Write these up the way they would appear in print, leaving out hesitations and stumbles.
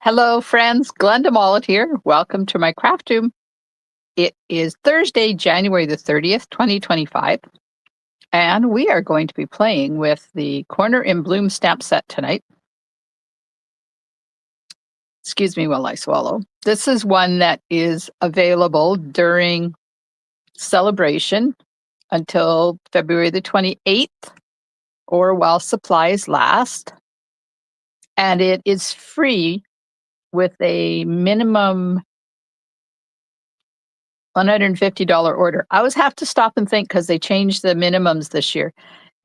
Hello, friends. Glenda Mollett here. Welcome to my craft room. It is Thursday, January the 30th, 2025, and we are going to be playing with the Corner in Bloom stamp set tonight. Excuse me while I swallow. This is one that is available during Sale-a-Bration until February the 28th or while supplies last. And it is free with a minimum $150 order. I always have to stop and think because they changed the minimums this year,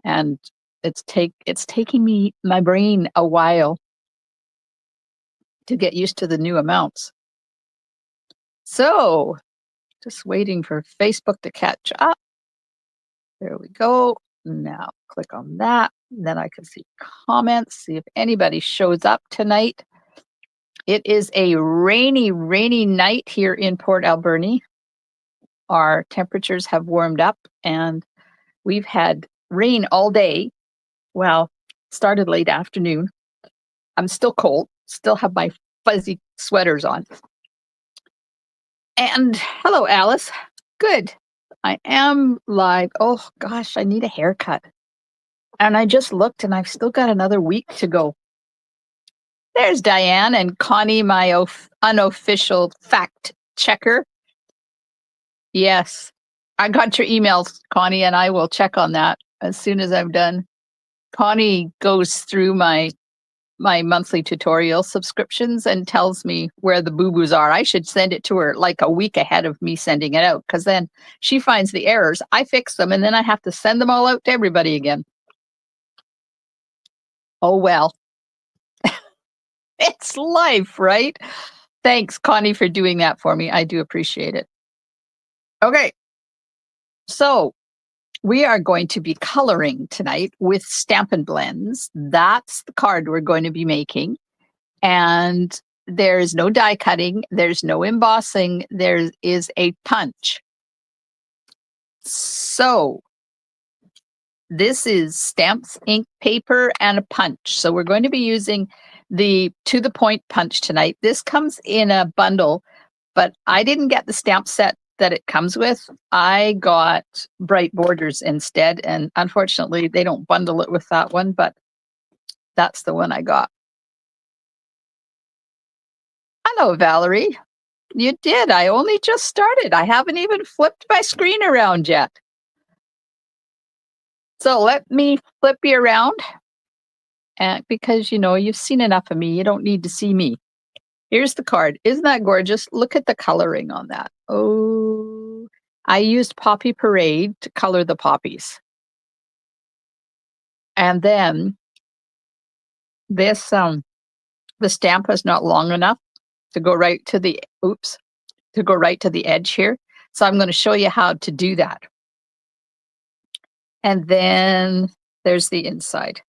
and it's taking my brain a while to get used to the new amounts. So, just waiting for Facebook to catch up. There we go. Now click on that. Then I can see comments, see if anybody shows up tonight. It is a rainy night here in Port Alberni. Our temperatures have warmed up and we've had rain all day. Well, started late afternoon. I'm still cold, still have my fuzzy sweaters on. And hello, Alice. Good. I am live. Oh gosh, I need a haircut. And I just looked and I've still got another week to go. There's Diane and Connie, my unofficial fact checker. Yes, I got your emails, Connie, and I will check on that as soon as I'm done. Connie goes through my monthly tutorial subscriptions and tells me where the boo-boos are. I should send it to her like a week ahead of me sending it out, because then she finds the errors, I fix them, and then I have to send them all out to everybody again. Oh, well. It's life, right? Thanks, Connie, for doing that for me. I do appreciate it. Okay. So we are going to be coloring tonight with Stampin' Blends. That's the card we're going to be making. And there's no die cutting, there's no embossing, there is a punch. So this is stamps, ink, paper, and a punch. So we're going to be using the To the Point punch tonight. This comes in a bundle, but I didn't get the stamp set that it comes with. I got Bright Borders instead, and unfortunately they don't bundle it with that one, but that's the one I got. Hello, Valerie. You did. I only just started. I haven't even flipped my screen around yet. So let me flip you around, and because you've seen enough of me, you don't need to see me. Here's the card. Isn't that gorgeous? Look at the coloring on that. Oh, I used Poppy Parade to color the poppies. And then this, the stamp is not long enough to go right to the, to go right to the edge here. So I'm going to show you how to do that. And then there's the inside.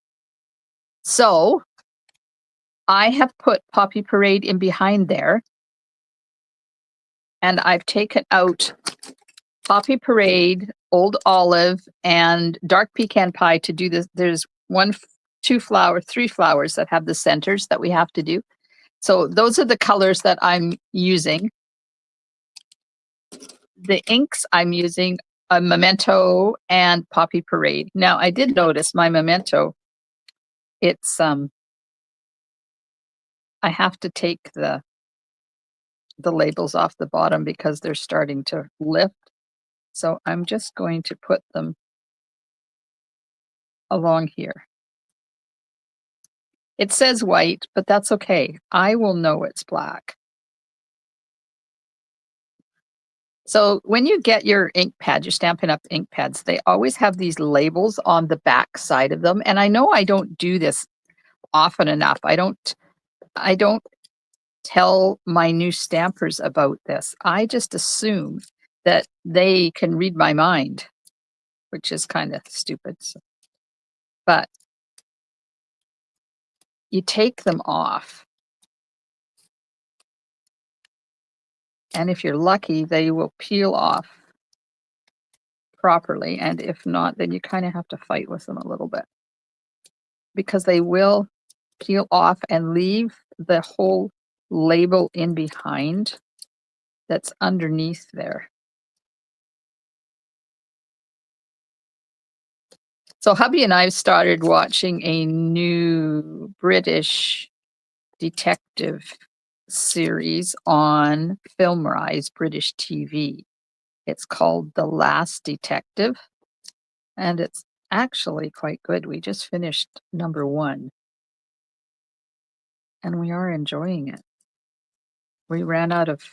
So I have put Poppy Parade in behind there. And I've taken out Poppy Parade, Old Olive, and Dark Pecan Pie to do this. There's 3 flowers that have the centers that we have to do. So those are the colors that I'm using. The inks I'm using a Memento and Poppy Parade. Now I did notice my Memento, it's I have to take the labels off the bottom because they're starting to lift. So I'm just going to put them along here. It says white, but that's okay. I will know it's black. So when you get your ink pad, you're stamping up ink pads, they always have these labels on the back side of them. And I know I don't do this often enough. I don't tell my new stampers about this. I just assume that they can read my mind, which is kind of stupid. But you take them off. And if you're lucky, they will peel off properly. And if not, then you kind of have to fight with them a little bit, because they will peel off and leave the whole label in behind that's underneath there. So hubby and I have started watching a new British detective series on Filmrise British TV. It's called The Last Detective, and it's actually quite good. We just finished number 1, and we are enjoying it. We ran out of,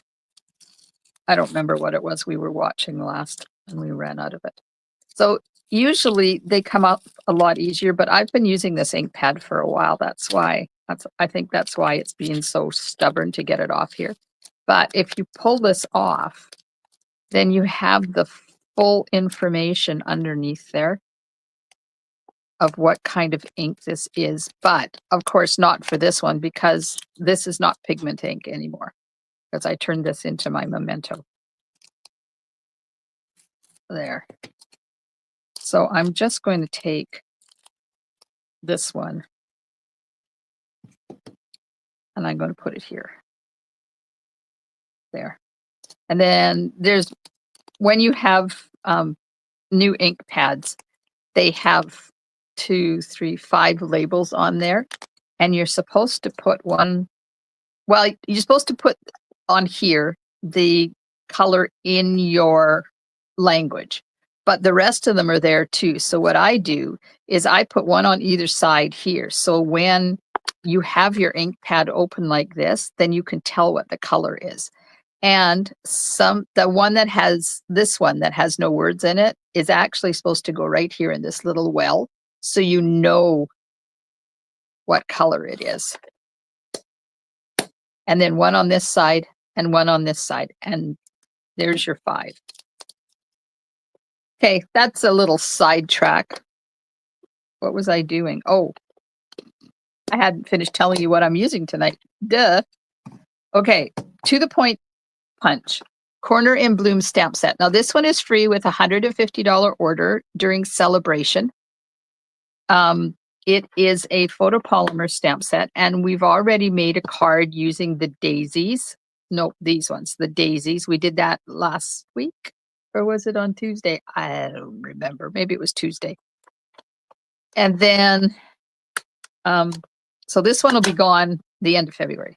I don't remember what it was we were watching last, and we ran out of it. So usually they come out a lot easier, but I've been using this ink pad for a while. That's why, I think that's why it's being so stubborn to get it off here. But if you pull this off, then you have the full information underneath there of what kind of ink this is. But of course, not for this one, because this is not pigment ink anymore, because I turned this into my memento. There. So I'm just going to take this one and I'm going to put it here. There. And then there's, when you have new ink pads, they have 2, 3, 5 labels on there, and you're supposed to put one, well, you're supposed to put on here the color in your language, but the rest of them are there too. So what I do is I put one on either side here. So when you have your ink pad open like this, then you can tell what the color is. And the one that has, this one that has no words in it is actually supposed to go right here in this little well, so you know what color it is. And then one on this side and one on this side, and there's your 5. Okay, that's a little sidetrack. What was I doing? Oh, I hadn't finished telling you what I'm using tonight. Duh. Okay, To the Point Punch. Corner in Bloom stamp set. Now this one is free with a $150 order during Sale-a-Bration. It is a photopolymer stamp set, and we've already made a card using the daisies. No, these ones, the daisies. We did that last week, or was it on Tuesday? I don't remember. Maybe it was Tuesday. And then, so this one will be gone the end of February.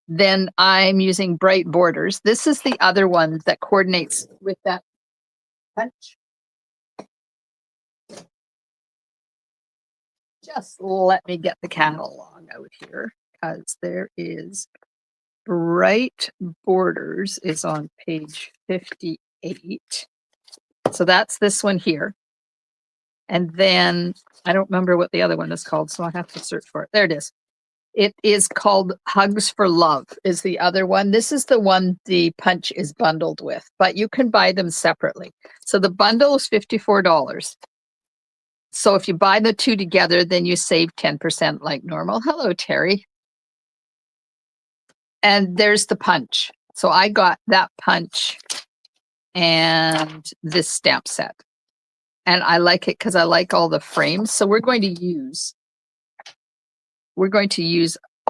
Then I'm using Bright Borders. This is the other one that coordinates with that punch. Just let me get the catalog out here, because there is Bright Borders is on page 58. So that's this one here. And then I don't remember what the other one is called, so I have to search for it. There it is. It is called Hugs for Love is the other one. This is the one the punch is bundled with, but you can buy them separately. So the bundle is $54. So if you buy the 2 together, then you save 10% like normal. Hello, Terry. And there's the punch. So I got that punch and this stamp set. And I like it because I like all the frames. So we're going to use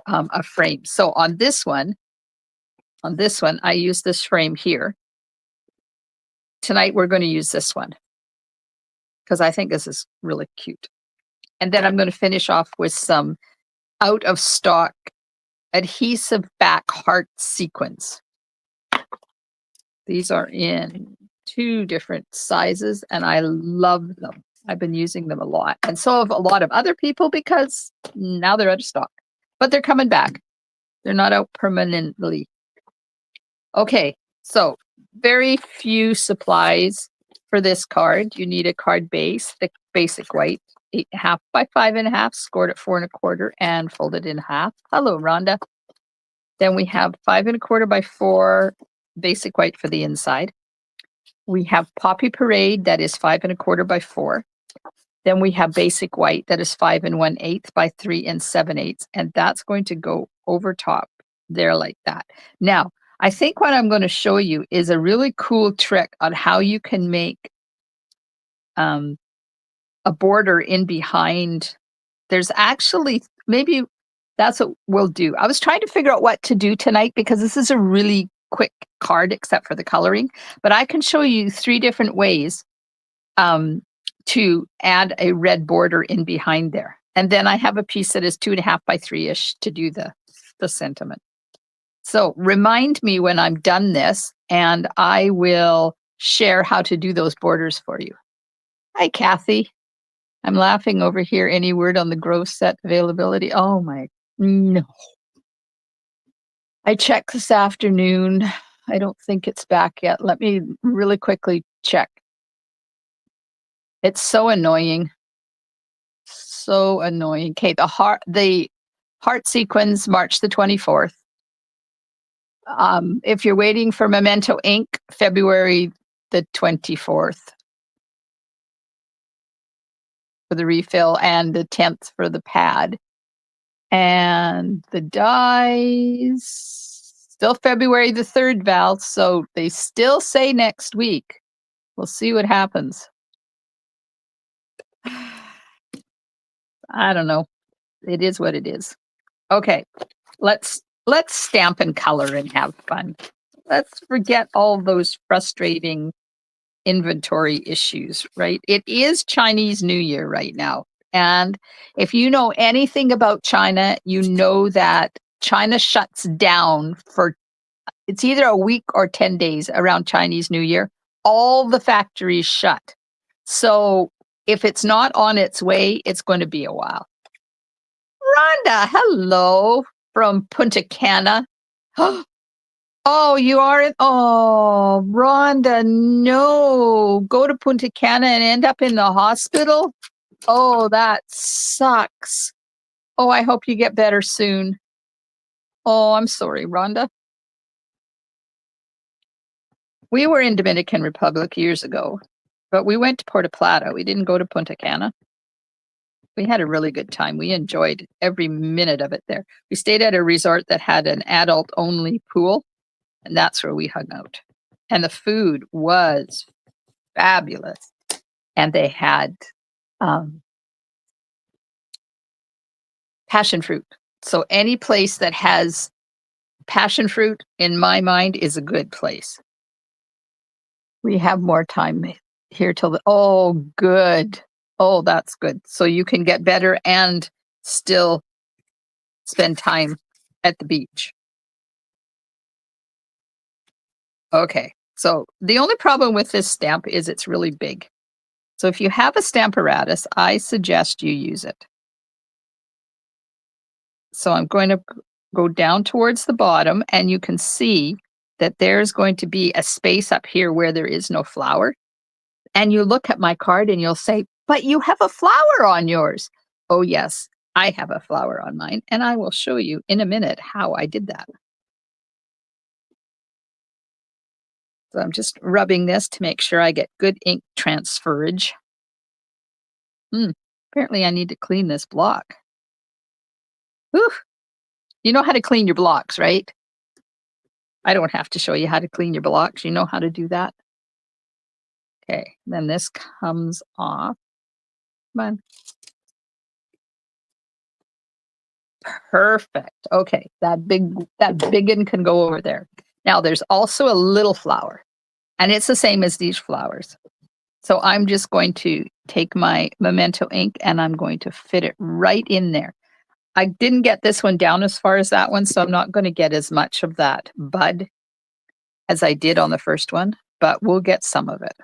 a frame. So on this one, I use this frame here. Tonight, we're going to use this one because I think this is really cute. And then I'm going to finish off with some out of stock adhesive back heart sequins. These are in 2 different sizes, and I love them. I've been using them a lot, and so have a lot of other people, because now they're out of stock, but they're coming back. They're not out permanently. Okay, so very few supplies for this card. You need a card base, thick basic white, 8.5 by 5.5, scored at 4 1/4, and folded in half. Hello, Rhonda. Then we have 5 1/4 by 4 basic white for the inside. We have Poppy Parade that is 5 1/4 by 4. Then we have basic white that is 5 1/8 by 3 7/8, and that's going to go over top there like that. Now, I think what I'm going to show you is a really cool trick on how you can make a border in behind. There's actually maybe That's what we'll do. I was trying to figure out what to do tonight because this is a really quick card except for the coloring, but I can show you 3 different ways, um, to add a red border in behind there. And then I have a piece that is 2.5 by 3-ish to do the sentiment. So remind me when I'm done this, and I will share how to do those borders for you. Hi, Kathy. I'm laughing over here. Any word on the gross set availability? Oh my, no. I checked this afternoon. I don't think it's back yet. Let me really quickly check. It's so annoying. So annoying. Okay, the heart sequence, March the 24th. If you're waiting for Memento ink, February the 24th for the refill and the 10th for the pad. And the dies still February the 3rd, Val. So they still say next week. We'll see what happens. I don't know. It is what it is. Okay, let's stamp and color and have fun. Let's forget all those frustrating inventory issues, right? It is Chinese New Year right now. And if you know anything about China, you know that China shuts down for it's either a week or 10 days around Chinese New Year. All the factories shut. So if it's not on its way, it's going to be a while. Rhonda, hello from Punta Cana. Oh, you are in. Oh, Rhonda, no. Go to Punta Cana and end up in the hospital? Oh, that sucks. Oh, I hope you get better soon. Oh, I'm sorry, Rhonda. We were in Dominican Republic years ago, but we went to Puerto Plata. We didn't go to Punta Cana. We had a really good time. We enjoyed every minute of it there. We stayed at a resort that had an adult-only pool, and that's where we hung out. And the food was fabulous. And they had passion fruit. So any place that has passion fruit, in my mind, is a good place. We have more time here till the, oh, good. Oh, that's good. So you can get better and still spend time at the beach. Okay. So the only problem with this stamp is it's really big. So if you have a Stamparatus, I suggest you use it. So I'm going to go down towards the bottom, and you can see that there's going to be a space up here where there is no flower. And you look at my card and you'll say, but you have a flower on yours. Oh, yes, I have a flower on mine. And I will show you in a minute how I did that. So I'm just rubbing this to make sure I get good ink transferage. Apparently I need to clean this block. Whew. You know how to clean your blocks, right? I don't have to show you how to clean your blocks. You know how to do that? Okay, then this comes off. Come on. Perfect. Okay, that big one can go over there. Now there's also a little flower, and it's the same as these flowers. So I'm just going to take my Memento ink and I'm going to fit it right in there. I didn't get this one down as far as that one, so I'm not going to get as much of that bud as I did on the first one, but we'll get some of it.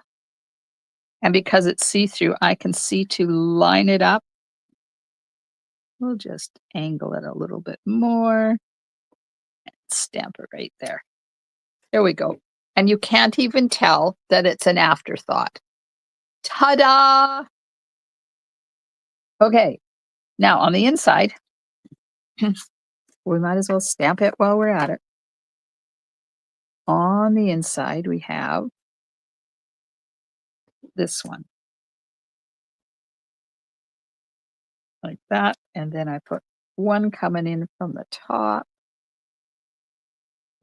And because it's see-through, I can see to line it up. We'll just angle it a little bit more and stamp it right there. There we go. And you can't even tell that it's an afterthought. Ta-da! Okay, now on the inside, we might as well stamp it while we're at it. On the inside, we have this one. Like that, and then I put one coming in from the top.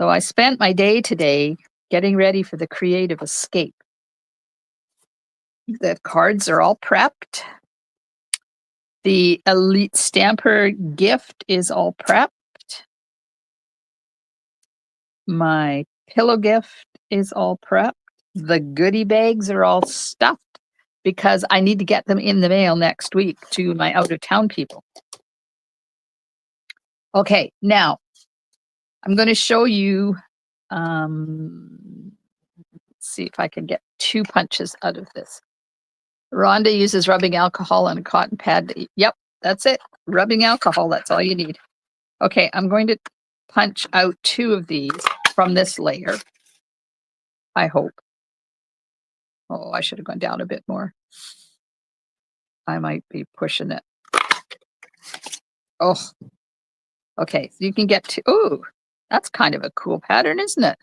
So I spent my day today getting ready for the creative escape. The cards are all prepped. The Elite Stamper gift is all prepped. My pillow gift is all prepped. The goodie bags are all stuffed because I need to get them in the mail next week to my out-of-town people. Okay, now I'm going to show you, let's see if I can get 2 punches out of this. Rhonda uses rubbing alcohol and a cotton pad. Yep, that's it. Rubbing alcohol, that's all you need. Okay, I'm going to punch out 2 of these from this layer, I hope. Oh, I should have gone down a bit more. I might be pushing it. Oh, okay, so you can get to, oh, that's kind of a cool pattern, isn't it?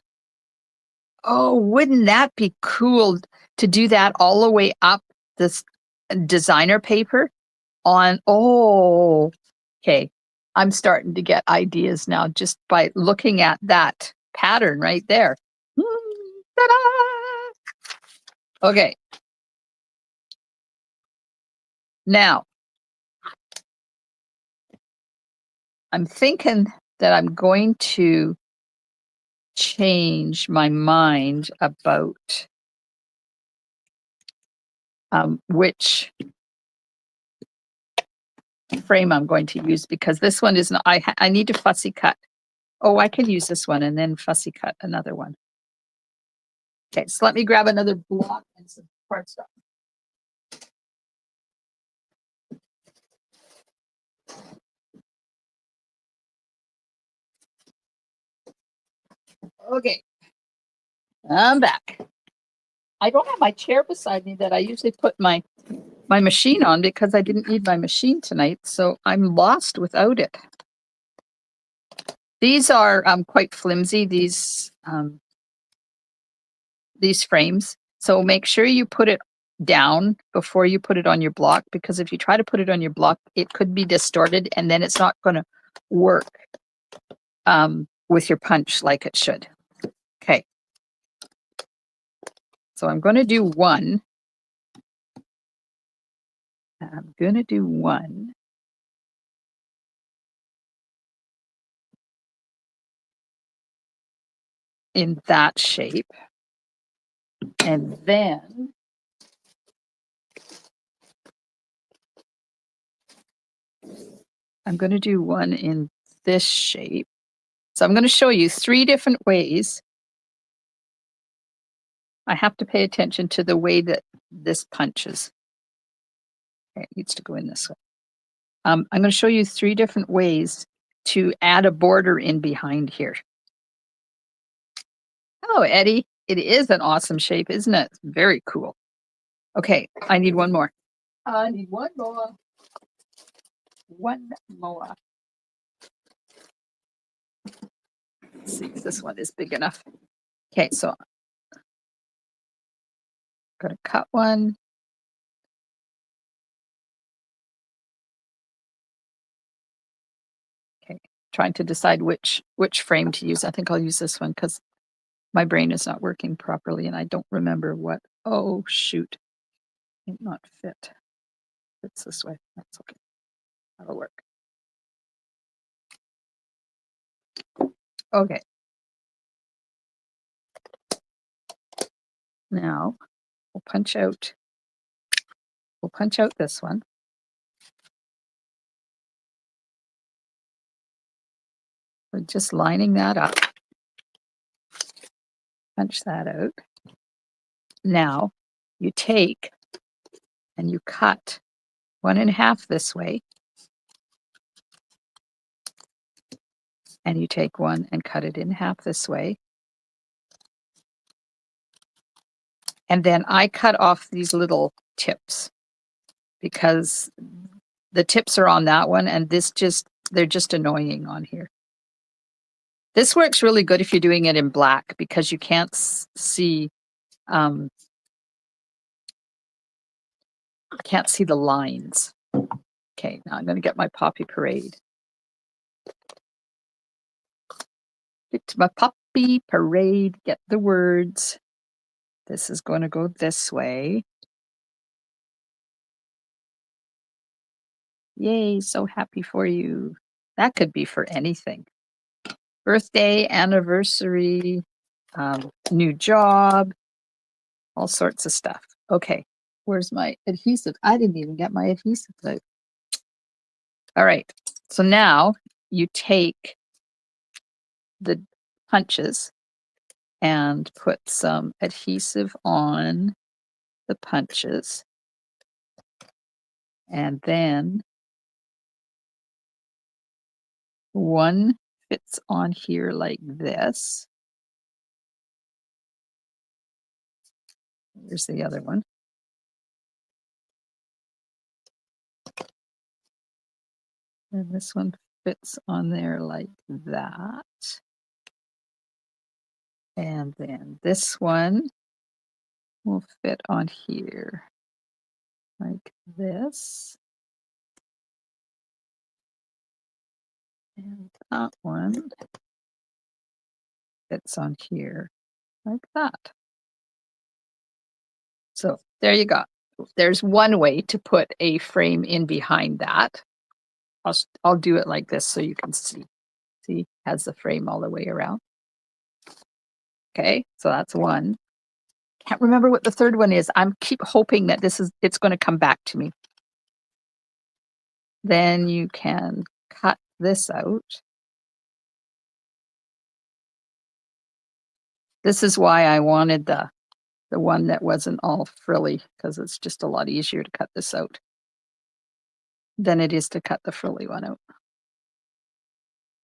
Oh, wouldn't that be cool to do that all the way up this designer paper on, oh, okay. I'm starting to get ideas now just by looking at that pattern right there. Ta-da! Okay. Now, I'm thinking that I'm going to change my mind about which frame I'm going to use, because this one is not, I need to fussy cut. Oh, I can use this one and then fussy cut another one. Okay, so let me grab another block and some cardstock. Okay, I'm back. I don't have my chair beside me that I usually put my machine on because I didn't need my machine tonight, so I'm lost without it. These are quite flimsy, these frames. So make sure you put it down before you put it on your block, because if you try to put it on your block, it could be distorted and then it's not going to work with your punch like it should. Okay. So I'm going to do one. I'm going to do one. In that shape. And then I'm going to do one in this shape. So I'm going to show you 3 different ways. I have to pay attention to the way that this punches. Okay, it needs to go in this way. I'm going to show you 3 different ways to add a border in behind here. Oh, Eddie, it is an awesome shape, isn't it? Very cool. Okay, I need one more. I need one more. One more. Let's see if this one is big enough. Okay, so I'm going to cut one. Okay, trying to decide which frame to use. I think I'll use this one because my brain is not working properly and I don't remember what. Oh, shoot. It not fit. It's this way. That's okay. That'll work. Okay. Now we'll punch out this one. We're just lining that up. Punch that out. Now you take and you cut 1 1/2 this way. And you take one and cut it in half this way. And then I cut off these little tips because the tips are on that one and they're just annoying on here. This works really good if you're doing it in black because you can't see the lines. Okay, now I'm going to get my Poppy Parade. Get to my Poppy Parade, get the words. This is going to go this way. Yay, so happy for you. That could be for anything. Birthday, anniversary, new job, all sorts of stuff. Okay, where's my adhesive? I didn't even get my adhesive out. All right, so now you take the punches and put some adhesive on the punches. And then one fits on here like this. Here's the other one. And this one fits on there like that. And then this one will fit on here like this. And that one fits on here like that. So there you go. There's one way to put a frame in behind that. I'll do it like this so you can see. See, has the frame all the way around. Okay, so that's one. Can't remember what the third one is. I'm keep hoping that it's going to come back to me. Then you can cut this out. This is why I wanted the one that wasn't all frilly, because it's just a lot easier to cut this out than it is to cut the frilly one out.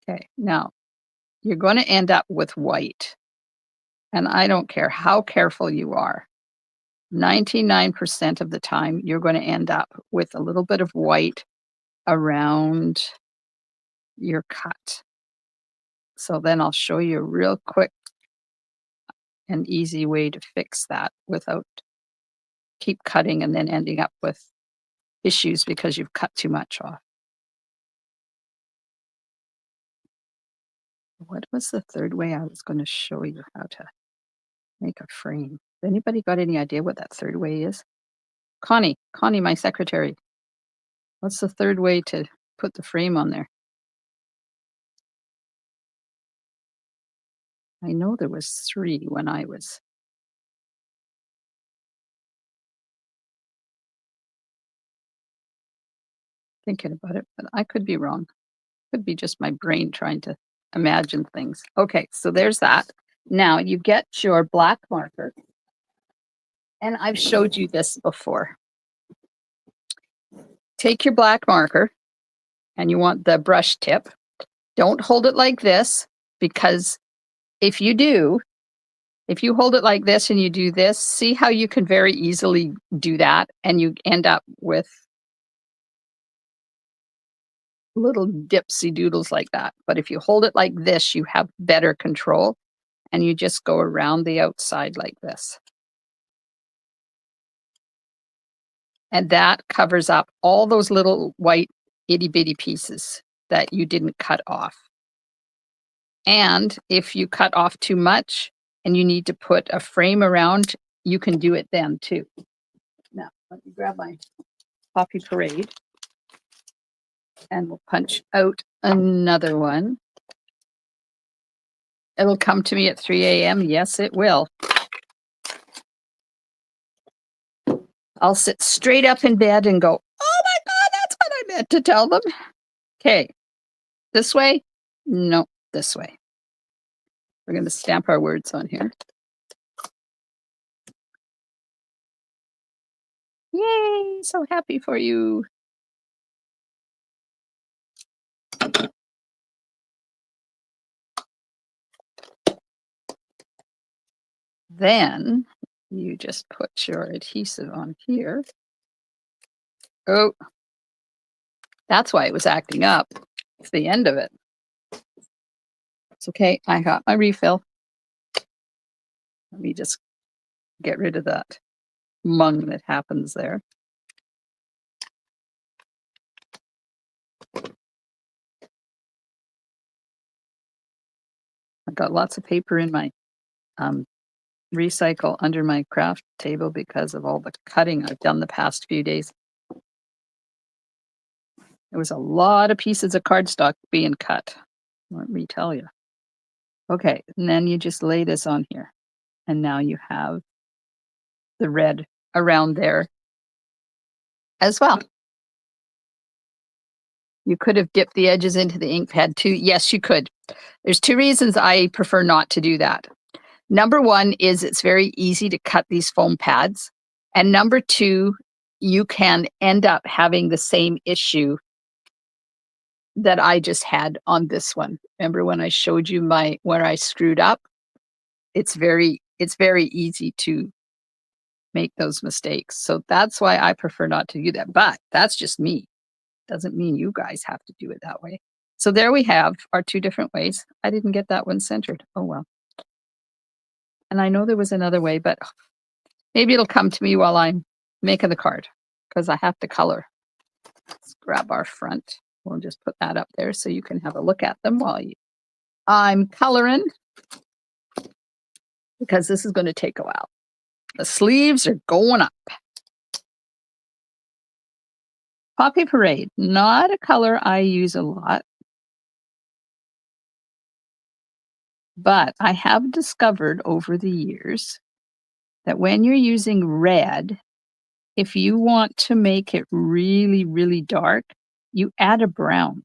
Okay, now you're going to end up with white. And I don't care how careful you are. 99% of the time, you're going to end up with a little bit of white around your cut. So then I'll show you a real quick and easy way to fix that without keep cutting and then ending up with issues because you've cut too much off. What was the third way I was going to show you how to make a frame? Anybody got any idea what that third way is? Connie, my secretary. What's the third way to put the frame on there? I know there was 3 when I was thinking about it, but I could be wrong. Could be just my brain trying to imagine things. Okay, so there's that. Now you get your black marker, and I've showed you this before. Take your black marker, and you want the brush tip. Don't hold it like this, because if you hold it like this and you do this, see how you can very easily do that, and you end up with little dipsy doodles like that. But if you hold it like this, you have better control, and you just go around the outside like this. And that covers up all those little white itty bitty pieces that you didn't cut off. And if you cut off too much and you need to put a frame around, you can do it then too. Now, let me grab my Poppy Parade and we'll punch out another one. It'll come to me at 3 a.m. Yes, it will. I'll sit straight up in bed and go, oh my God, that's what I meant to tell them. Okay, this way? No, this way. We're going to stamp our words on here. Yay, so happy for you. Then you just put your adhesive on here. Oh, that's why it was acting up. It's the end of it. It's okay. I got my refill. Let me just get rid of that mung that happens there. I've got lots of paper in my recycle under my craft table because of all the cutting I've done the past few days. There was a lot of pieces of cardstock being cut, let me tell you. Okay, and then you just lay this on here, and now you have the red around there as well. You could have dipped the edges into the ink pad too. Yes, you could. There's 2 reasons I prefer not to do that. Number 1 is it's very easy to cut these foam pads, and number 2, you can end up having the same issue that I just had on this one. Remember when I showed you where I screwed up? It's very easy to make those mistakes. So that's why I prefer not to do that. But that's just me. Doesn't mean you guys have to do it that way. So there we have our 2 different ways. I didn't get that one centered. Oh well. And I know there was another way, but maybe it'll come to me while I'm making the card because I have to color. Let's grab our front. We'll just put that up there so you can have a look at them while I'm coloring because this is going to take a while. The sleeves are going up. Poppy Parade, not a color I use a lot, but I have discovered over the years that when you're using red, if you want to make it really, really dark, you add a brown.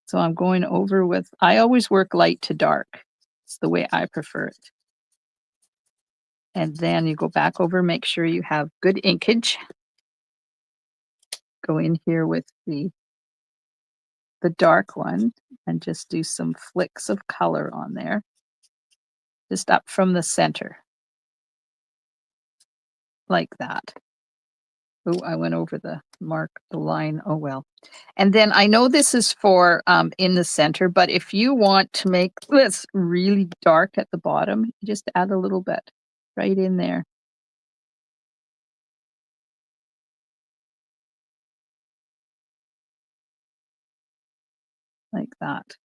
So I'm going over with, I always work light to dark. It's the way I prefer it. And then you go back over, make sure you have good inkage. Go in here with the dark one and just do some flicks of color on there. Just up from the center. Like that. Oh, I went over the line. Oh, well. And then I know this is for in the center, but if you want to make this really dark at the bottom, you just add a little bit right in there. Like that.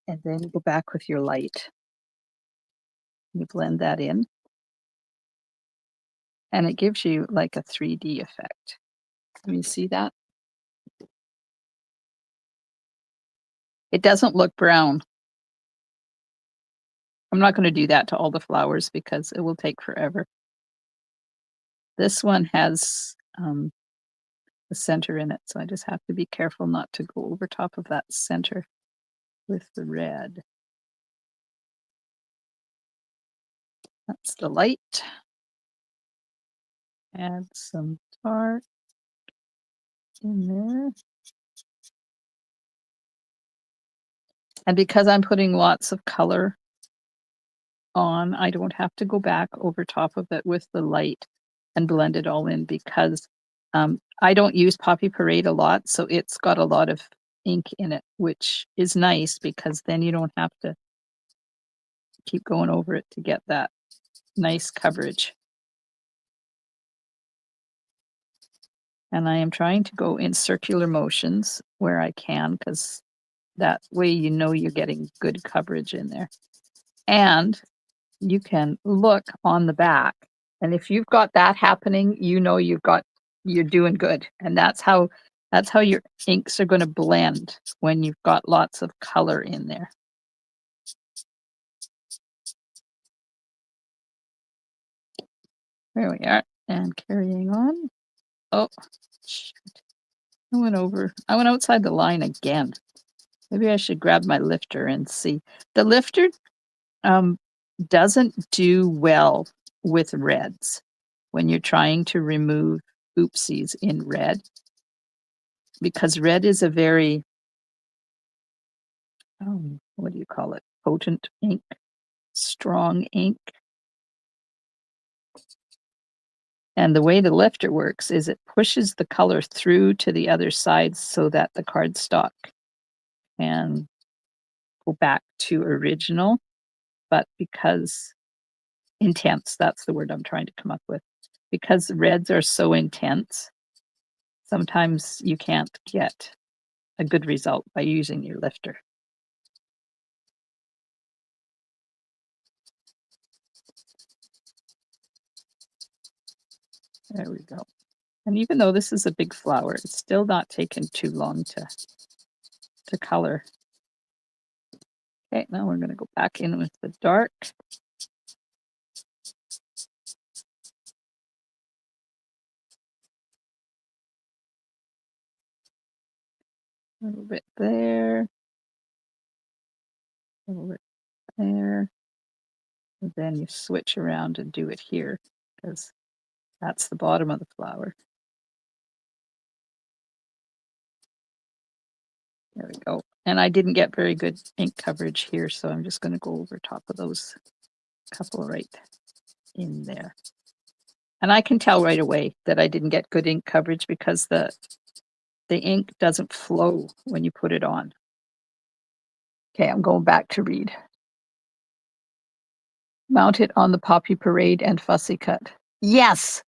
And then you go back with your light. You blend that in. And it gives you like a 3D effect. Can you see that? It doesn't look brown. I'm not going to do that to all the flowers because it will take forever. This one has the center in it, so I just have to be careful not to go over top of that center with the red. That's the light. Add some dark in there. And because I'm putting lots of color on, I don't have to go back over top of it with the light and blend it all in because I don't use Poppy Parade a lot, so it's got a lot of ink in it, which is nice because then you don't have to keep going over it to get that nice coverage. And I am trying to go in circular motions where I can because that way you know you're getting good coverage in there. And you can look on the back, and if you've got that happening, you know you're doing good. And that's how your inks are going to blend when you've got lots of color in there. There we are. And carrying on. Oh, shoot. I went outside the line again. Maybe I should grab my lifter and see. The lifter doesn't do well with reds when you're trying to remove oopsies in red, because red is a very, what do you call it? Potent ink, strong ink. And the way the lifter works is it pushes the color through to the other side so that the cardstock can go back to original, but because intense, that's the word I'm trying to come up with. Because reds are so intense, sometimes you can't get a good result by using your lifter. There we go. And even though this is a big flower, it's still not taken too long to color. Okay, now we're going to go back in with the dark. A little bit there. A little bit there. And then you switch around and do it here because that's the bottom of the flower. There we go. And I didn't get very good ink coverage here, so I'm just going to go over top of those couple right in there. And I can tell right away that I didn't get good ink coverage because the ink doesn't flow when you put it on. Okay, I'm going back to read. Mount it on the Poppy Parade and Fussy Cut. Yes,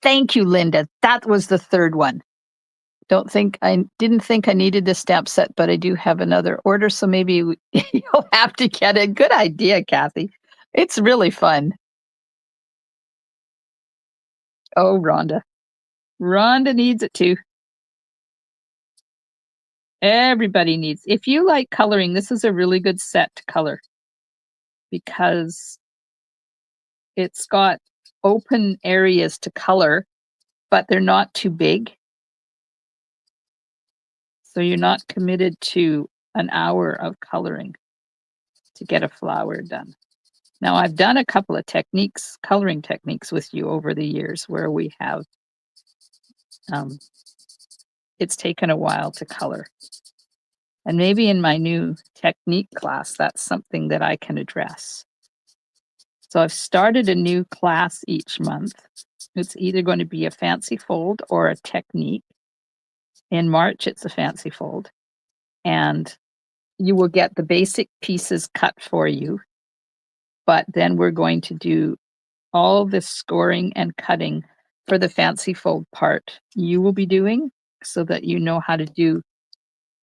thank you, Linda. That was the third one. Didn't think I needed this stamp set, but I do have another order, so maybe you'll have to get it. Good idea, Kathy. It's really fun. Oh, Rhonda. Rhonda needs it too. Everybody needs. If you like coloring, this is a really good set to color because it's got open areas to color, but they're not too big. So you're not committed to an hour of coloring to get a flower done. Now, I've done a couple of techniques, coloring techniques with you over the years where we have, it's taken a while to color. And maybe in my new technique class, that's something that I can address. So I've started a new class each month. It's either going to be a fancy fold or a technique. In March, it's a fancy fold. And you will get the basic pieces cut for you. But then we're going to do all this scoring and cutting for the fancy fold part you will be doing so that you know how to do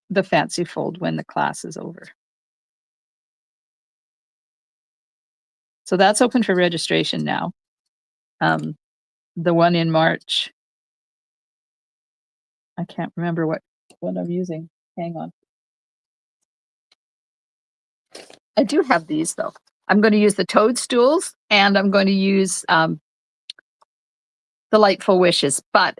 the fancy fold when the class is over. So that's open for registration now. The one in March, I can't remember what one I'm using. Hang on. I do have these though. I'm going to use the toadstools and I'm going to use Delightful Wishes. But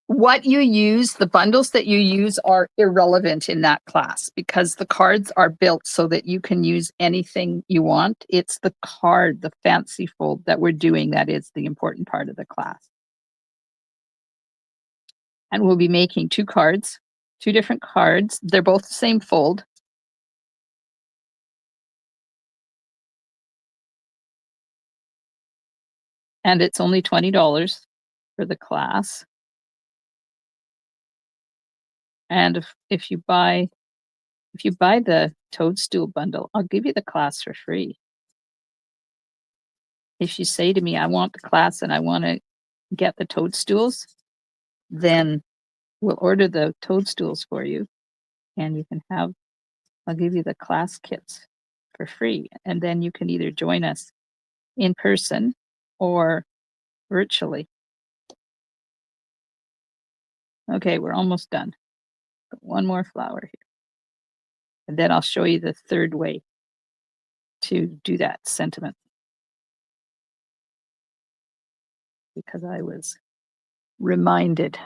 what you use, the bundles that you use are irrelevant in that class because the cards are built so that you can use anything you want. It's the card, the fancy fold that we're doing that is the important part of the class. And we'll be making two cards, two different cards. They're both the same fold. And it's only $20 for the class. And if you buy the toadstool bundle, I'll give you the class for free. If you say to me, I want the class and I want to get the toadstools, then we'll order the toadstools for you and you can have, I'll give you the class kits for free. And then you can either join us in person or virtually. Okay, we're almost done. One more flower here. And then I'll show you the third way to do that sentiment. Because I was reminded.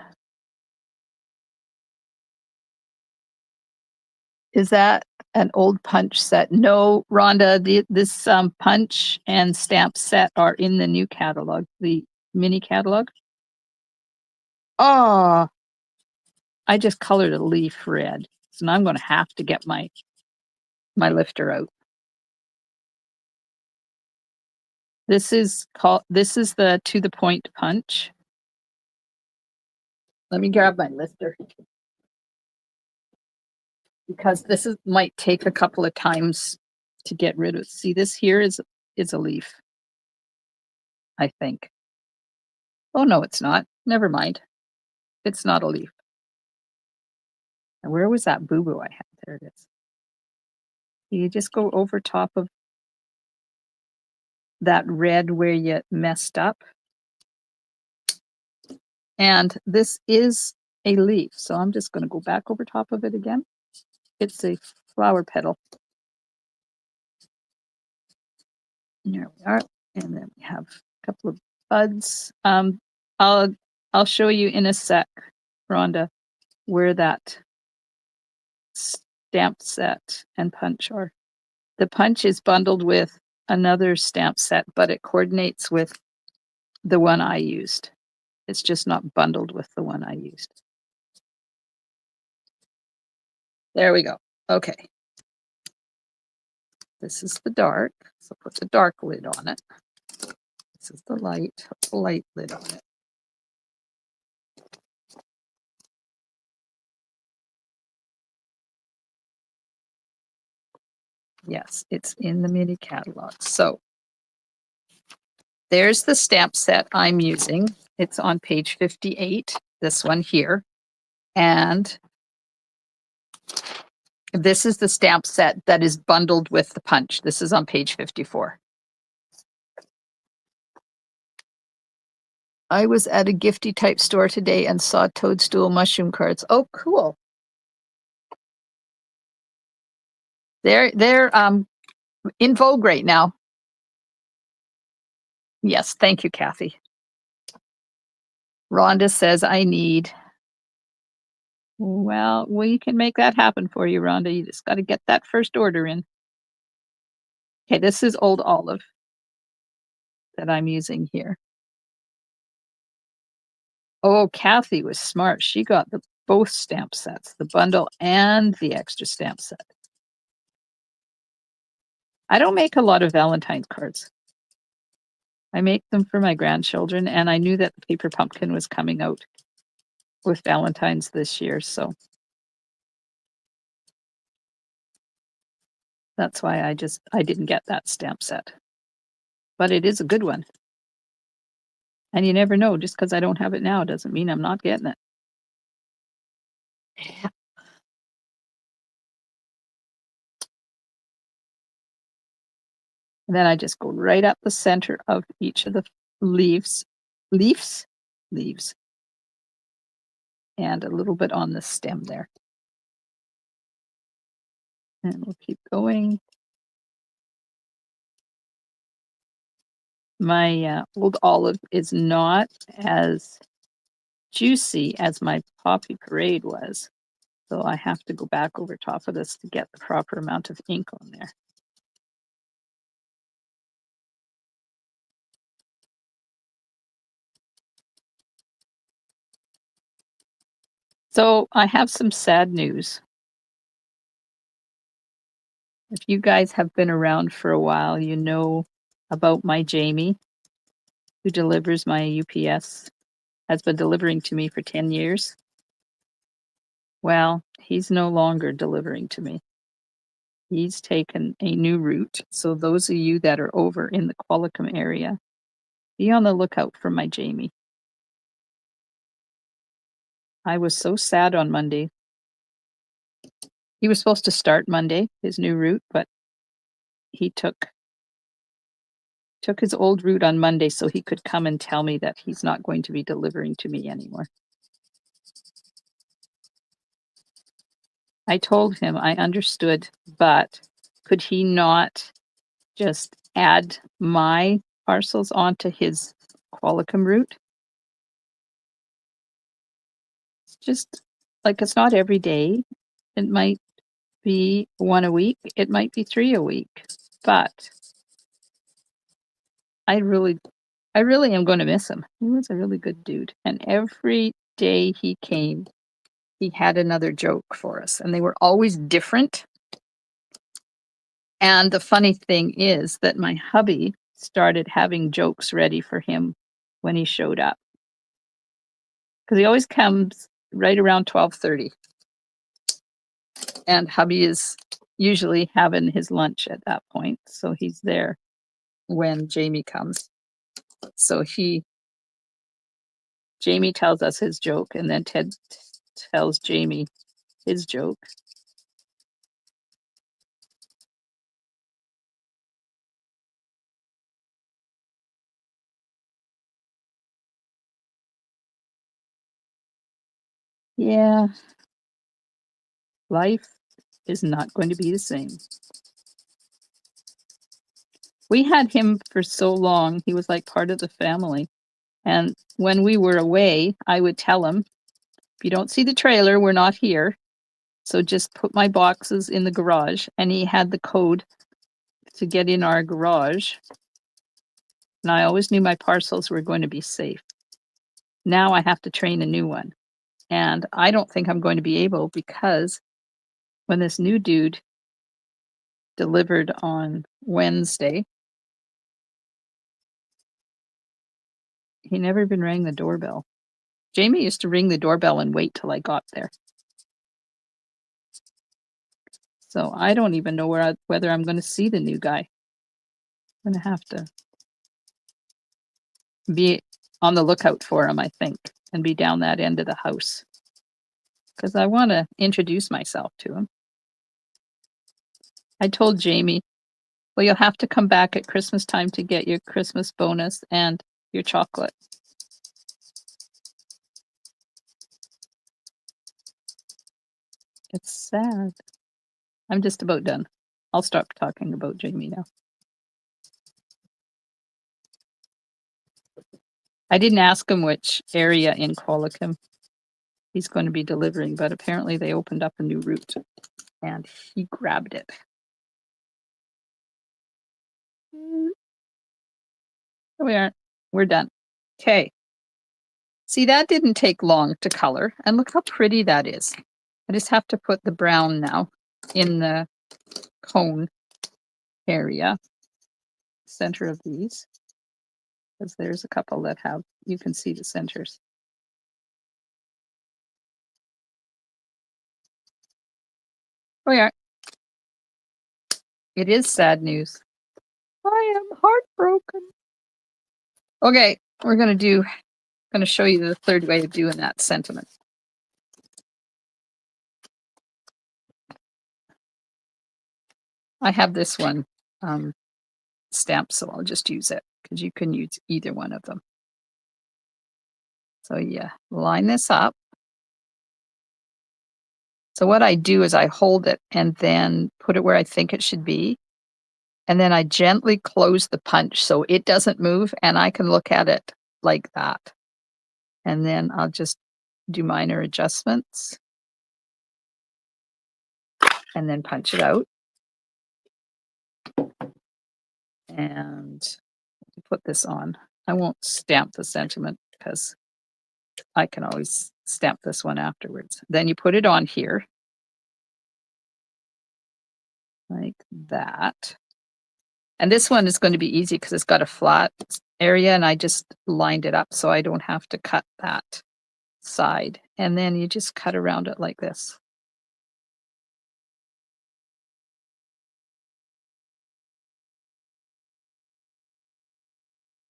Is that an old punch set? No, Rhonda, this punch and stamp set are in the new catalog, the mini catalog. Oh, I just colored a leaf red. So now I'm going to have to get my lifter out. This is the To the Point punch. Let me grab my lifter. Because this might take a couple of times to get rid of. See, this here is a leaf, I think. Oh, no, it's not. Never mind. It's not a leaf. And where was that boo-boo I had? There it is. You just go over top of that red where you messed up. And this is a leaf, so I'm just going to go back over top of it again. It's a flower petal. There we are. And then we have a couple of buds. I'll show you in a sec, Rhonda, where that stamp set and punch are. The punch is bundled with another stamp set, but it coordinates with the one I used. It's just not bundled with the one I used. There we go. Okay. This is the dark, so put the dark lid on it. This is the light lid on it. Yes, it's in the mini catalog. So there's the stamp set I'm using. It's on page 58, this one here. And this is the stamp set that is bundled with the punch. This is on page 54. I was at a gifty type store today and saw toadstool mushroom cards. Oh, cool. They're in vogue right now. Yes, thank you, Kathy. Rhonda says I need. Well, we can make that happen for you, Rhonda. You just got to get that first order in. Okay, this is Old Olive that I'm using here. Oh, Kathy was smart. She got both stamp sets, the bundle and the extra stamp set. I don't make a lot of Valentine's cards. I make them for my grandchildren, and I knew that the paper pumpkin was coming out with Valentine's this year, so that's why I didn't get that stamp set. But it is a good one. And you never know, just because I don't have it now doesn't mean I'm not getting it. And then I just go right up the center of each of the leaves, and a little bit on the stem there. And we'll keep going. My Old Olive is not as juicy as my Poppy Parade was. So I have to go back over top of this to get the proper amount of ink on there. So I have some sad news. If you guys have been around for a while, you know about my Jamie, who delivers my UPS, has been delivering to me for 10 years. Well, he's no longer delivering to me. He's taken a new route. So those of you that are over in the Qualicum area, be on the lookout for my Jamie. I was so sad on Monday. He was supposed to start Monday, his new route, but he took his old route on Monday so he could come and tell me that he's not going to be delivering to me anymore. I told him I understood, but could he not just add my parcels onto his Qualicum route? It's just like, it's not every day. It might be one a week. It might be 3 a week, but I really am going to miss him. He was a really good dude. And every day he came, he had another joke for us, and they were always different. And the funny thing is that my hubby started having jokes ready for him when he showed up. Because he always comes right around 12:30. And hubby is usually having his lunch at that point. So he's there when Jamie comes. So Jamie tells us his joke, and then Ted tells Jamie his joke. Yeah, life is not going to be the same. We had him for so long. He was like part of the family. And when we were away, I would tell him, if you don't see the trailer, we're not here. So just put my boxes in the garage. And he had the code to get in our garage. And I always knew my parcels were going to be safe. Now I have to train a new one. And I don't think I'm going to be able, because when this new dude delivered on Wednesday, he never even rang the doorbell. Jamie used to ring the doorbell and wait till I got there. So I don't even know whether I'm going to see the new guy. I'm going to have to be on the lookout for him, I think, and be down that end of the house, because I want to introduce myself to him. I told Jamie, well, you'll have to come back at Christmas time to get your Christmas bonus and your chocolate. It's sad. I'm just about done. I'll stop talking about Jamie now. I didn't ask him which area in Qualicum he's going to be delivering, but apparently they opened up a new route and he grabbed it. Here we are. We're done. Okay. See, that didn't take long to color, and look how pretty that is. I just have to put the brown now in the cone area, center of these, because there's a couple that have, you can see the centers. Oh yeah. It is sad news. I am heartbroken. Okay, we're going to show you the third way of doing that sentiment. I have this one stamped, so I'll just use it, because you can use either one of them. So yeah, line this up. So what I do is I hold it and then put it where I think it should be. And then I gently close the punch so it doesn't move, and I can look at it like that. And then I'll just do minor adjustments and then punch it out. And put this on. I won't stamp the sentiment because I can always stamp this one afterwards. Then you put it on here like that. And this one is going to be easy because it's got a flat area, and I just lined it up so I don't have to cut that side. And then you just cut around it like this.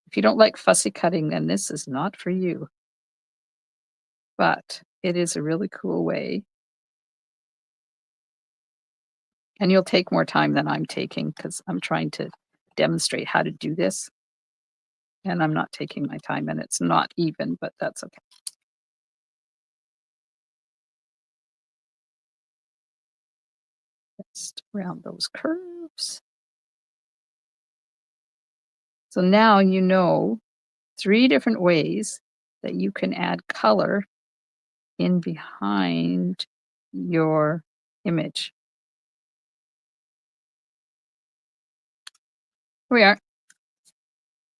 If you don't like fussy cutting, then this is not for you. But it is a really cool way. And you'll take more time than I'm taking because I'm trying to demonstrate how to do this. And I'm not taking my time, and it's not even, but that's okay. Just around those curves. So now you know 3 different ways that you can add color in behind your image. Here we are.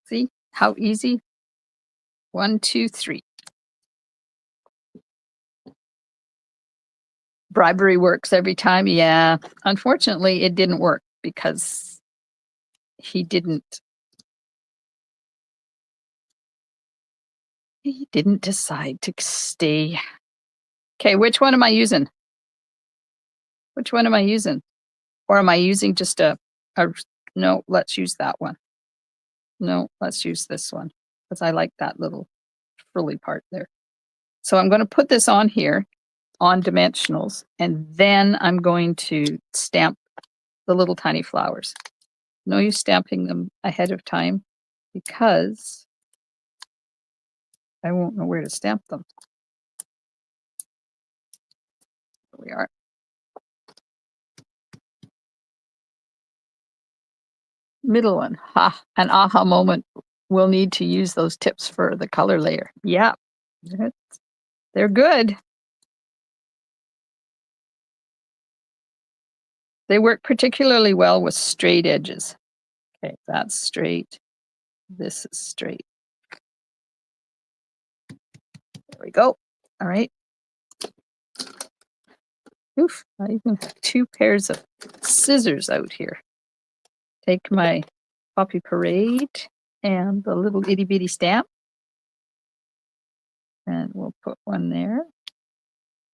See how easy? 1, 2, 3. Bribery works every time. Yeah. Unfortunately, it didn't work because he didn't decide to stay. Okay, which one am I using? Which one am I using? Or am I using just a no, let's use that one. No, let's use this one because I like that little frilly part there. So I'm going to put this on here on dimensionals, and then I'm going to stamp the little tiny flowers. No use stamping them ahead of time because I won't know where to stamp them. we are. Middle one. Ha, an aha moment. We'll need to use those tips for the color layer. Yeah, they're good. They work particularly well with straight edges. Okay, that's straight. This is straight. There we go. All right. Oof, I even have 2 pairs of scissors out here. Take my Poppy Parade and the little itty bitty stamp. And we'll put one there.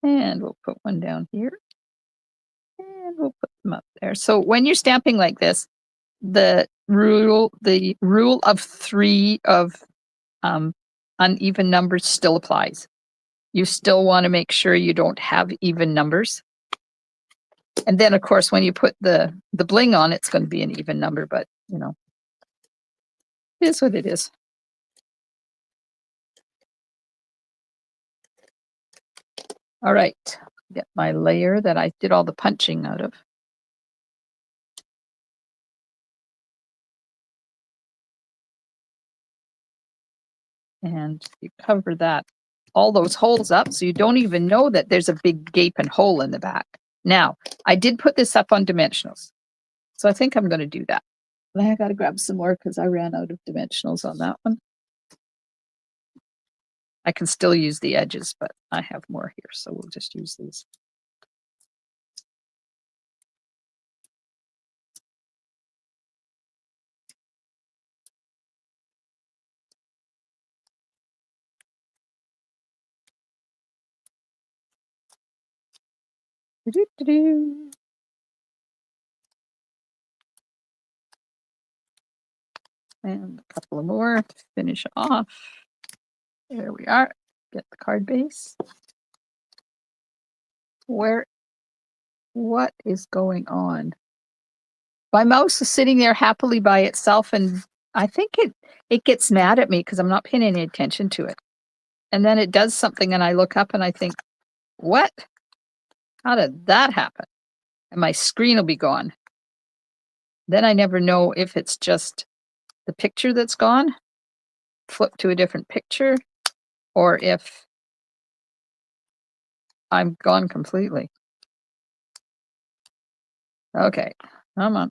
And we'll put one down here. And we'll put them up there. So when you're stamping like this, the rule of 3 of uneven numbers still applies. You still want to make sure you don't have even numbers. And then, of course, when you put the bling on, it's going to be an even number, but, you know, it is what it is. All right, get my layer that I did all the punching out of. And you cover that, all those holes up, so you don't even know that there's a big gaping hole in the back. Now, I did put this up on dimensionals, so I think I'm going to do that. I got to grab some more because I ran out of dimensionals on that one. I can still use the edges, but I have more here, so we'll just use these. Doo-doo-doo-doo. And a couple of more to finish off. There we are. Get the card base. What is going on? My mouse is sitting there happily by itself, and I think it gets mad at me because I'm not paying any attention to it. And then it does something, and I look up and I think, what? How did that happen? And my screen will be gone. Then I never know if it's just the picture that's gone, flip to a different picture, or if I'm gone completely. Okay, come on.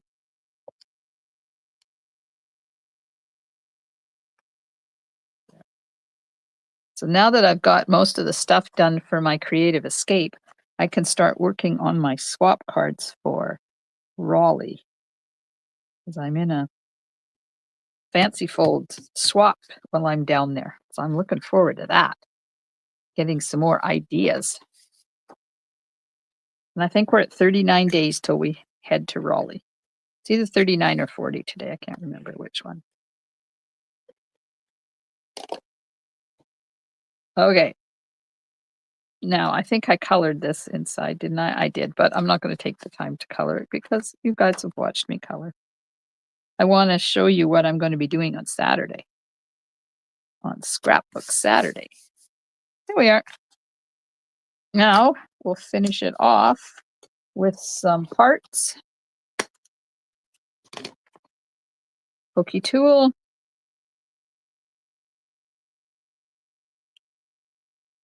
So now that I've got most of the stuff done for my creative escape, I can start working on my swap cards for Raleigh. Because I'm in a fancy fold swap while I'm down there. So I'm looking forward to that. Getting some more ideas. And I think we're at 39 days till we head to Raleigh. It's either 39 or 40 today. I can't remember which one. Okay. Now, I think I colored this inside, didn't I? I did, but I'm not going to take the time to color it because you guys have watched me color. I want to show you what I'm going to be doing on Saturday. On Scrapbook Saturday. There we are. Now, we'll finish it off with some parts. Pokey tool.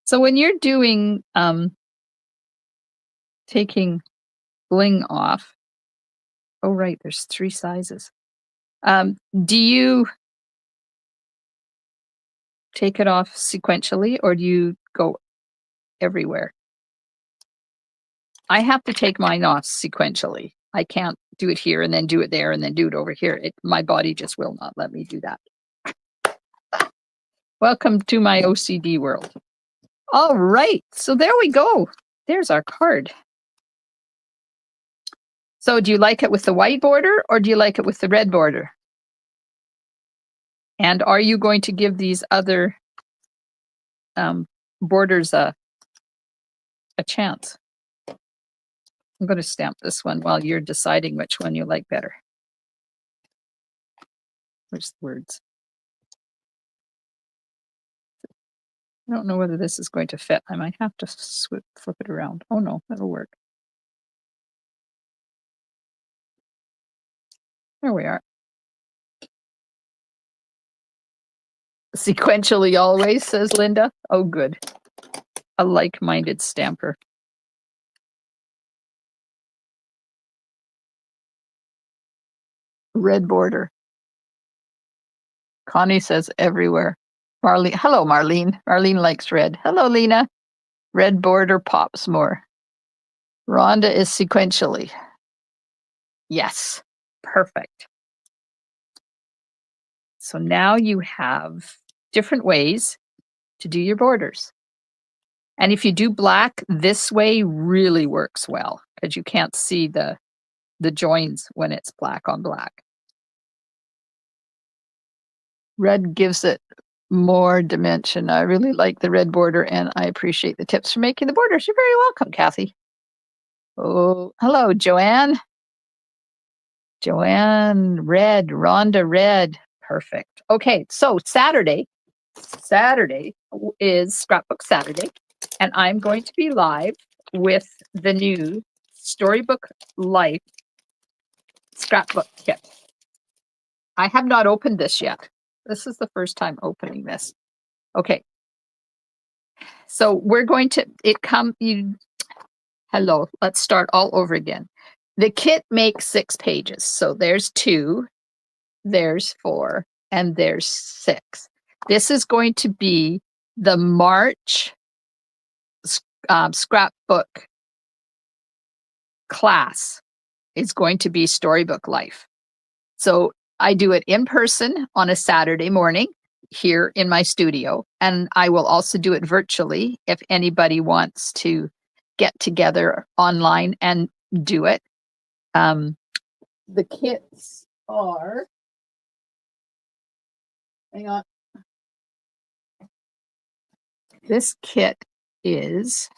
So when you're doing taking bling off, oh right, there's 3 sizes. Do you take it off sequentially or do you go everywhere? I have to take mine off sequentially. I can't do it here and then do it there and then do it over here. My body just will not let me do that. Welcome to my OCD world. All right, so there we go. There's our card. So do you like it with the white border or do you like it with the red border? And are you going to give these other borders a chance? I'm going to stamp this one while you're deciding which one you like better. Where's the words? I don't know whether this is going to fit. I might have to flip it around. Oh no, that'll work. There we are. Sequentially always, says Linda. Oh, good. A like-minded stamper. Red border. Connie says everywhere. Marlene, hello, Marlene. Marlene likes red. Hello, Lena. Red border pops more. Rhonda is sequentially. Yes, perfect. So now you have different ways to do your borders. And if you do black, this way really works well because you can't see the joins when it's black on black. Red gives it more dimension. I really like the red border and I appreciate the tips for making the borders. You're very welcome, Kathy. Oh, hello, Joanne. Joanne, red, Rhonda, red. Perfect. Okay, so Saturday is Scrapbook Saturday, and I'm going to be live with the new Storybook Life scrapbook kit. I have not opened this yet. This is the first time opening this. Okay. So we're going to, hello, let's start all over again. The kit makes 6 pages. So there's 2, there's 4, and there's 6. This is going to be the March scrapbook class. It's going to be Storybook Life. So I do it in person on a Saturday morning here in my studio, and I will also do it virtually if anybody wants to get together online and do it. The kits are, hang on. This kit is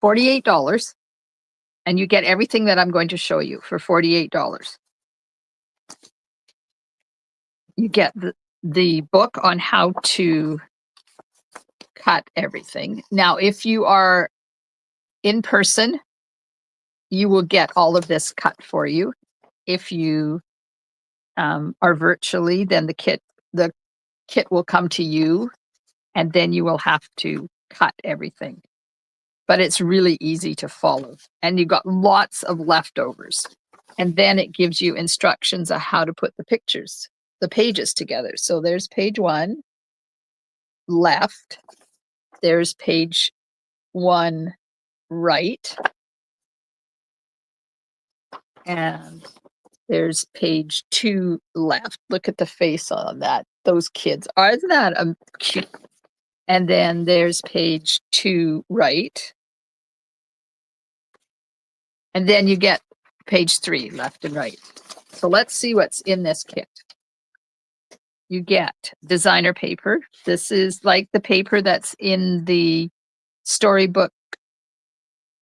$48, and you get everything that I'm going to show you for $48. You get the book on how to cut everything. Now, if you are in person, you will get all of this cut for you. If you are virtually, then the kit will come to you, and then you will have to cut everything. But it's really easy to follow, and you've got lots of leftovers. And then it gives you instructions on how to put the pages together. So there's page 1 left. There's page 1 right. And there's page 2 left. Look at the face on that. Those kids. Isn't that cute? And then there's page 2 right. And then you get page 3 left and right. So let's see what's in this kit. You get designer paper. This is like the paper that's in the Storybook.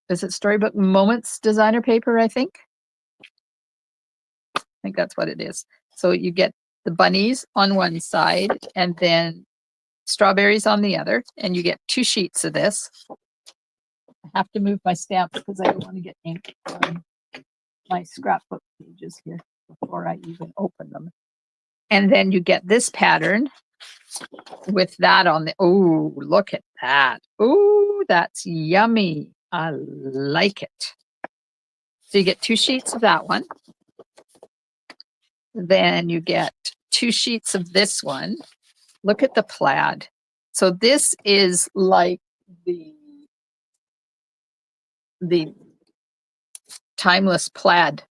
Is it Storybook Moments designer paper, I think? I think that's what it is. So you get the bunnies on one side and then strawberries on the other, and you get 2 sheets of this. I have to move my stamp because I don't want to get ink on my scrapbook pages here before I even open them. And then you get this pattern with that on the, oh, look at that. Oh, that's yummy. I like it. So you get 2 sheets of that one. Then you get 2 sheets of this one. Look at the plaid. So this is like the timeless plaid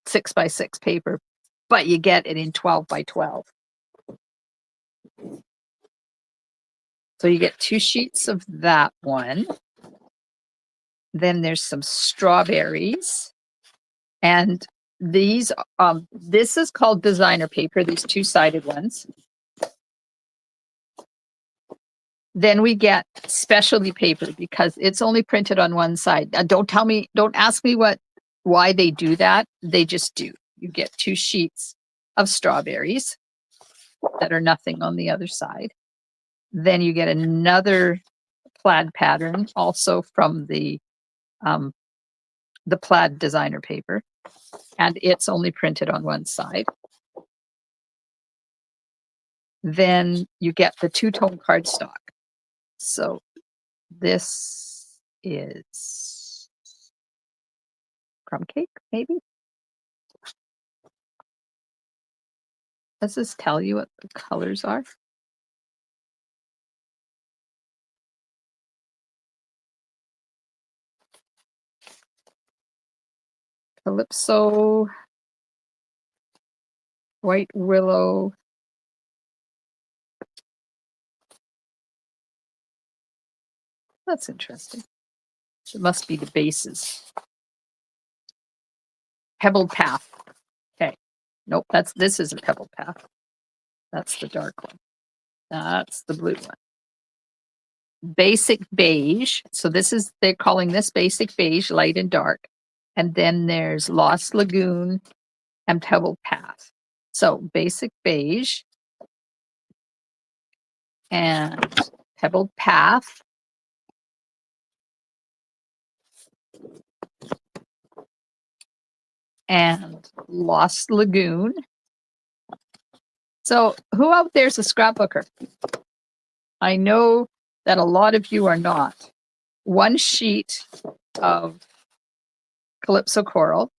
6x6 paper, but you get it in 12x12. So you get 2 sheets of that one. Then there's some strawberries. And these, this is called designer paper, these 2-sided ones. Then we get specialty paper because it's only printed on one side. Don't ask me why they do that. They just do. You get 2 sheets of strawberries that are nothing on the other side. Then you get another plaid pattern, also from the plaid designer paper, and it's only printed on one side. Then you get the two-tone cardstock. So this is crumb cake, maybe? Does this tell you what the colors are? Calypso, white willow, that's interesting. It must be the bases. Pebbled path. Okay. Nope, this is a pebbled path. That's the dark one. That's the blue one. Basic beige. So they're calling this basic beige, light and dark. And then there's Lost Lagoon and Pebbled Path. So basic beige and Pebbled Path. And Lost Lagoon. So who out there's a scrapbooker? I know that a lot of you are not. One sheet of Calypso coral,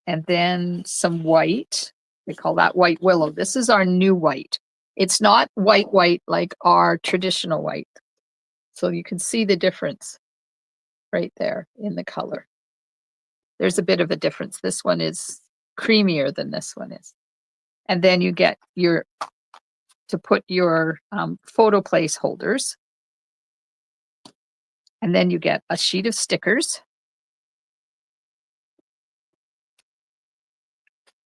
and then some white. They call that white willow. This is our new white. It's not white like our traditional white. So you can see the difference right there in the color. There's a bit of a difference. This one is creamier than this one is. And then you get to put your photo placeholders. And then you get a sheet of stickers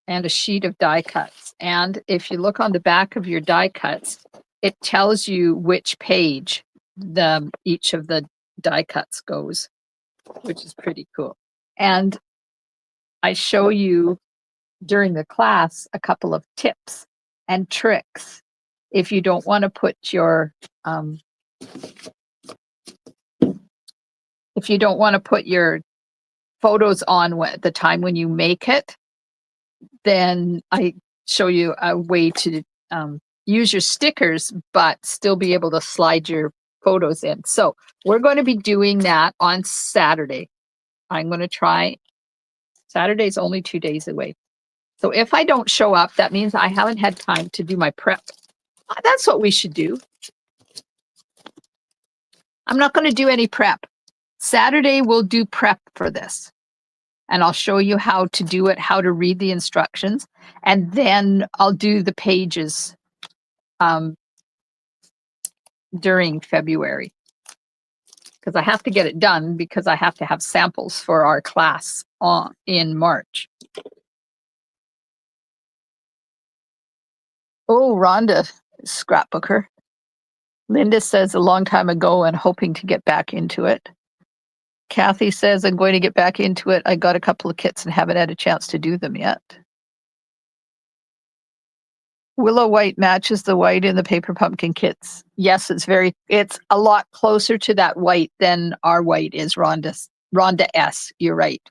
and a sheet of die cuts. And if you look on the back of your die cuts, it tells you which page each of the die cuts goes, which is pretty cool. And I show you during the class a couple of tips and tricks if you don't want to put your photos on the time when you make it, then I show you a way to use your stickers, but still be able to slide your photos in. So we're going to be doing that on Saturday. I'm going to try. Saturday's only 2 days away. So if I don't show up, that means I haven't had time to do my prep. That's what we should do. I'm not going to do any prep. Saturday we'll do prep for this. And I'll show you how to do it, how to read the instructions, and then I'll do the pages during February. Because I have to get it done because I have to have samples for our class in March. Oh, Rhonda, scrapbooker. Linda says a long time ago and hoping to get back into it. Kathy says I'm going to get back into it. I got a couple of kits and haven't had a chance to do them yet. Willow white matches the white in the paper pumpkin kits. Yes, it's a lot closer to that white than our white is, Rhonda S. You're right.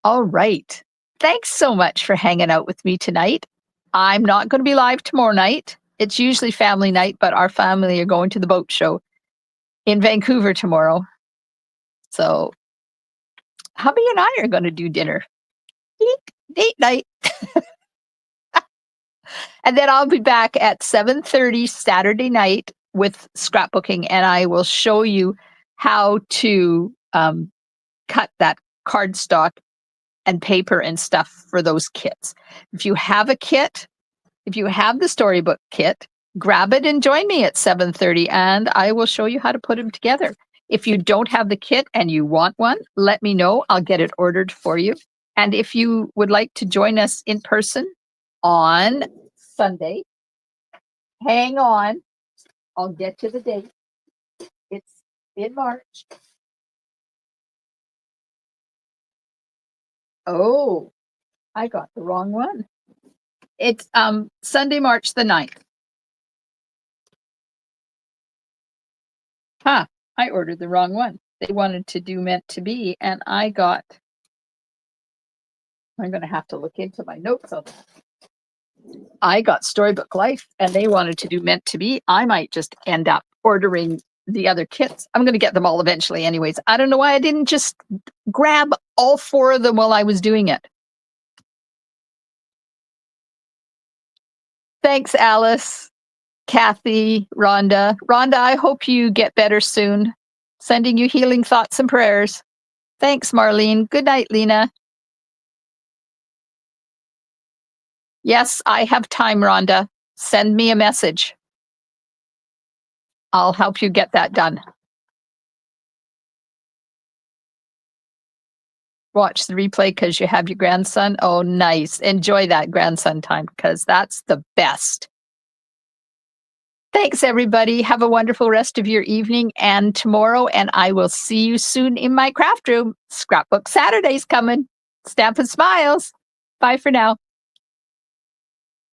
All right. Thanks so much for hanging out with me tonight. I'm not going to be live tomorrow night. It's usually family night, but our family are going to the boat show in Vancouver tomorrow. So hubby and I are going to do dinner. Date night. And then I'll be back at 7:30 Saturday night with scrapbooking, and I will show you how to cut that cardstock and paper and stuff for those kits. If you have a kit, if you have the storybook kit, grab it and join me at 7:30, and I will show you how to put them together. If you don't have the kit and you want one, let me know. I'll get it ordered for you. And if you would like to join us in person on Sunday, hang on. I'll get to the date. It's in March. Oh, I got the wrong one. It's Sunday, March the 9th. Huh, I ordered the wrong one. They wanted to do meant to be, and I'm gonna have to look into my notes on that. I got Storybook Life and they wanted to do meant to be. I might just end up ordering the other kits. I'm gonna get them all eventually anyways. I don't know why I didn't just grab all 4 of them while I was doing it. Thanks, Alice, Kathy, Rhonda. Rhonda, I hope you get better soon. Sending you healing thoughts and prayers. Thanks, Marlene. Good night, Lena. Yes, I have time, Rhonda. Send me a message. I'll help you get that done. Watch the replay because you have your grandson. Oh, nice. Enjoy that grandson time because that's the best. Thanks, everybody. Have a wonderful rest of your evening and tomorrow, and I will see you soon in my craft room. Scrapbook Saturday's coming. Stamp and smiles. Bye for now.